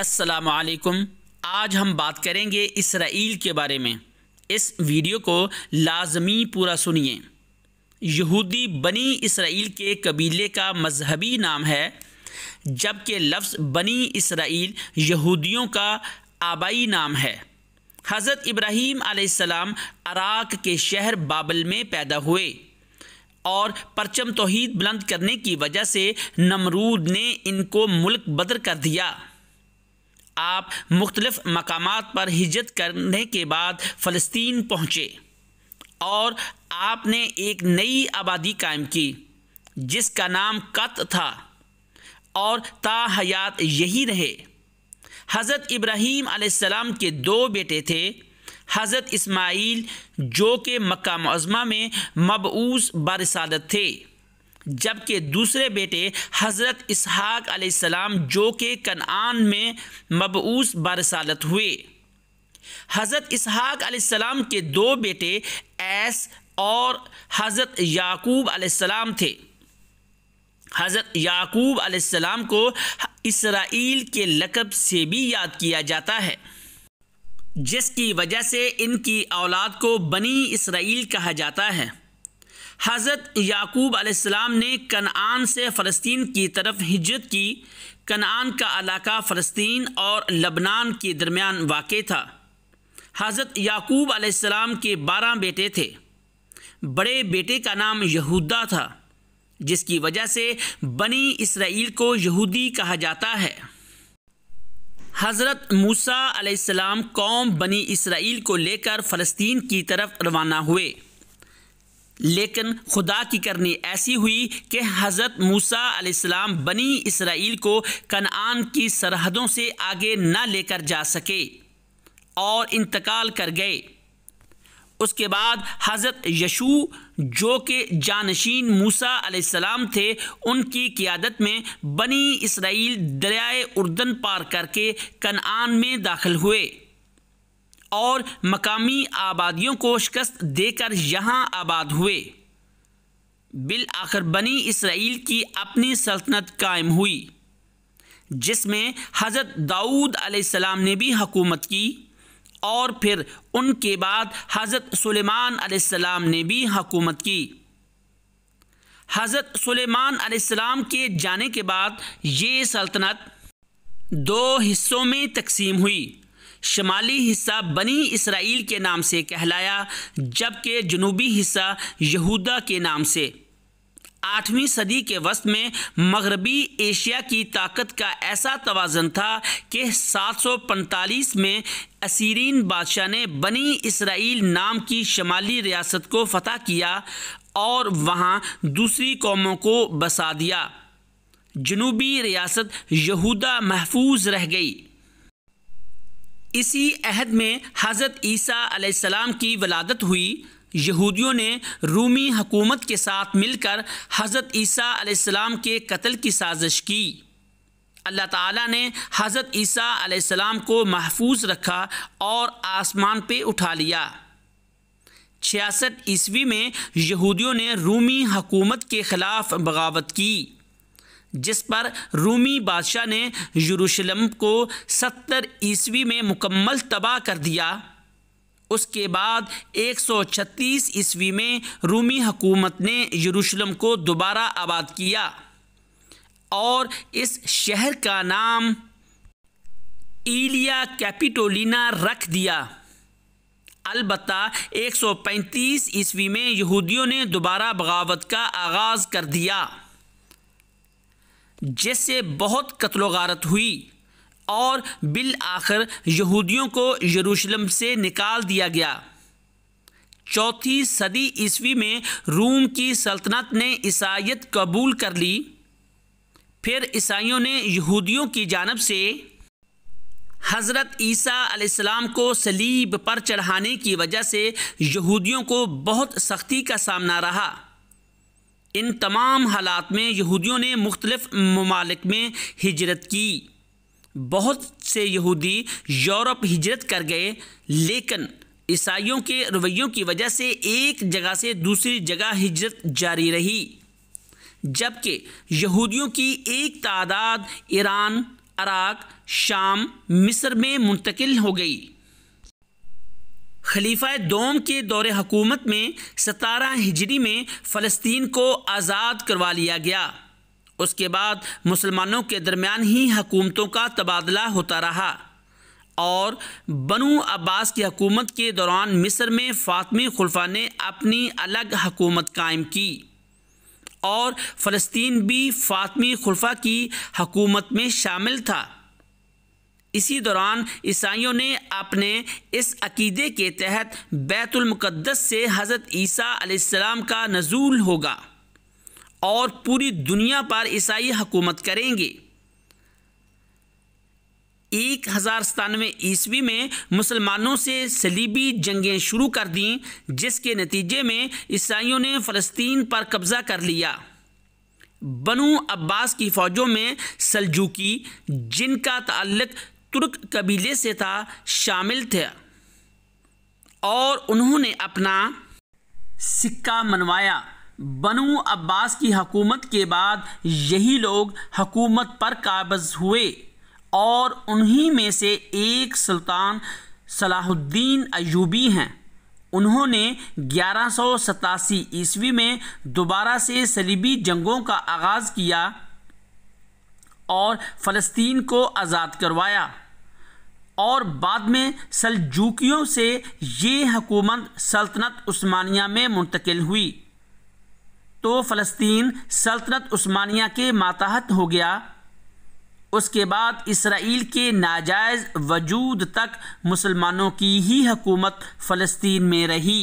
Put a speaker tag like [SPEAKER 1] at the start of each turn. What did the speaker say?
[SPEAKER 1] अस्सलामु अलैकुम। आज हम बात करेंगे इसराइल के बारे में। इस वीडियो को लाजमी पूरा सुनिए। यहूदी बनी इसराइल के कबीले का मजहबी नाम है, जबकि लफ्ज़ बनी इसराइल यहूदियों का आबाई नाम है। हज़रत इब्राहीम अलैहिस्सलाम अराक के शहर बाबल में पैदा हुए और परचम तौहीद बुलंद करने की वजह से नमरूद ने इनको मुल्क बदर कर दिया। आप मुख्तलिफ मकामात पर हिजरत करने के बाद फ़लस्तीन पहुँचे और आपने एक नई आबादी कायम की जिसका नाम कत था और ताहयात यही रहे। हज़रत इब्राहीम अलैहिस्सलाम के दो बेटे थे, हज़रत इस्माईल जो कि मक्का मुअज़्ज़मा में मबऊस बारिसालत थे, जबकि दूसरे बेटे हज़रत इसहाक अलैहिस्सलाम जो कि कनान में मबऊस बारिसालत हुए। हज़रत इसहाक अलैहिस्सलाम के दो बेटे ऐस और हज़रत याकूब अलैहिस्सलाम थे। हज़रत याकूब अलैहिस्सलाम को इसराइल के लक़ब से भी याद किया जाता है, जिसकी वजह से इनकी औलाद को बनी इसराइल कहा जाता है। हज़रत याकूब अलैहिस्सलाम ने कनान से फ़लस्तीन की तरफ हिजरत की। कनान का इलाका फ़लस्तीन और लबनान के दरमियान वाक़ था। हज़रत याकूब अलैहिस्सलाम के 12 बेटे थे। बड़े बेटे का नाम यहूदा था, जिसकी वजह से बनी इसराइल को यहूदी कहा जाता है। हज़रत मूसा अलैहिस्सलाम कौम बनी इसराइल को लेकर फ़लस्तीन की तरफ रवाना हुए, लेकिन खुदा की करनी ऐसी हुई कि हज़रत मूसा अलैहिस्सलाम बनी इसराइल को कनान की सरहदों से आगे न लेकर जा सके और इंतकाल कर गए। उसके बाद हज़रत यशू जो कि जानशीन मूसा अलैहिस्सलाम थे, उनकी क़ियादत में बनी इसराइल दरियाए उर्दन पार करके कनान में दाखिल हुए और मकामी आबादियों को शिकस्त देकर यहाँ आबाद हुए। बिल आखिर बनी इसराइल की अपनी सल्तनत कायम हुई, जिसमें हज़रत दाऊद अलैहिस्सलाम ने भी हुकूमत की और फिर उनके बाद हज़रत सुलेमान अलैहिस्सलाम ने भी हुकूमत की। हज़रत सुलेमान अलैहिस्सलाम के जाने के बाद ये सल्तनत 2 हिस्सों में तकसीम हुई। शमाली हिस्सा बनी इसराइल के नाम से कहलाया, जबकि जनूबी हिस्सा यहूदा के नाम से। 8वीं सदी के वस्त में मगरबी एशिया की ताकत का ऐसा तवाज़न था कि 745 में असीरीन बादशाह ने बनी इसराइल नाम की शमाली रियासत को फ़तह किया और वहाँ दूसरी कौमों को बसा दिया। जनूबी रियासत यहूदा महफूज रह गई। इसी अहद में हज़रत ईसा अलैहिस्सलाम की वलादत हुई। यहूदियों ने रूमी हुकूमत के साथ मिलकर हज़रत ईसा अलैहिस्सलाम के कत्ल की साजिश की। अल्लाह ताला ने हज़रत ईसा अलैहिस्सलाम को महफूज रखा और आसमान पे उठा लिया। 66 ईस्वी में यहूदियों ने रूमी हुकूमत के ख़िलाफ़ बगावत की, जिस पर रूमी बादशाह ने यरूशलेम को 70 ईस्वी में मुकम्मल तबाह कर दिया। उसके बाद 136 ईस्वी में रूमी हुकूमत ने यरूशलेम को दोबारा आबाद किया और इस शहर का नाम इलिया कैपिटोलिना रख दिया। अलबत्ता 135 ईस्वी में यहूदियों ने दोबारा बगावत का आगाज़ कर दिया, जिससे बहुत कत्लो गारत हुई और बिल आखिर यहूदियों को यरूशलेम से निकाल दिया गया। 4वीं सदी ईस्वी में रूम की सल्तनत ने ईसाईयत कबूल कर ली। फिर ईसाइयों ने यहूदियों की जानिब से हज़रत ईसा अलैहिस्सलाम को सलीब पर चढ़ाने की वजह से यहूदियों को बहुत सख्ती का सामना रहा। इन तमाम हालात में यहूदियों ने मुख्तलिफ ममालिक में हिजरत की। बहुत से यहूदी यूरोप हिजरत कर गए, लेकिन ईसाइयों के रवैयों की वजह से एक जगह से दूसरी जगह हिजरत जारी रही। जबकि यहूदियों की एक तादाद ईरान, इराक, शाम, मिस्र में मुंतकिल हो गई। खलीफा दोम के दौरे हुकूमत में 17 हिजरी में फ़लस्तीन को आज़ाद करवा लिया गया। उसके बाद मुसलमानों के दरमियान ही हुकूमतों का तबादला होता रहा और बनु अब्बास की हुकूमत के दौरान मिस्र में फ़ातिमी खुलफा ने अपनी अलग हुकूमत कायम की और फ़लस्तीन भी फ़ातिमी खुलफा की हुकूमत में शामिल था। इसी दौरान ईसाइयों ने अपने इस अकीदे के तहत बैतुल मुक़द्दस से हज़रत ईसा अलैहिस्सलाम का नज़ूल होगा और पूरी दुनिया पर ईसाई हुकूमत करेंगे। 1097 ईस्वी में मुसलमानों से सलीबी जंगें शुरू कर दी, जिसके नतीजे में ईसाइयों ने फ़लस्तीन पर कब्ज़ा कर लिया। बनु अब्बास की फ़ौजों में सल्जूकी, जिनका ताल्लुक़ तुर्क कबीले से था, शामिल थे और उन्होंने अपना सिक्का मनवाया। बनु अब्बास की हुकूमत के बाद यही लोग हुकूमत पर काबिज़ हुए और उन्हीं में से एक सुल्तान सलाहुद्दीन अय्यूबी हैं। उन्होंने 1187 ईस्वी में दोबारा से सलीबी जंगों का आगाज़ किया और फ़लस्तीन को आज़ाद करवाया और बाद में सल्जूकियों से ये हुकूमत सल्तनत उस्मानिया में मुंतकिल हुई तो फ़लस्तीन सल्तनत उस्मानिया के मातहत हो गया। उसके बाद इसराइल के नाजायज़ वजूद तक मुसलमानों की ही हुकूमत फ़लस्तीन में रही।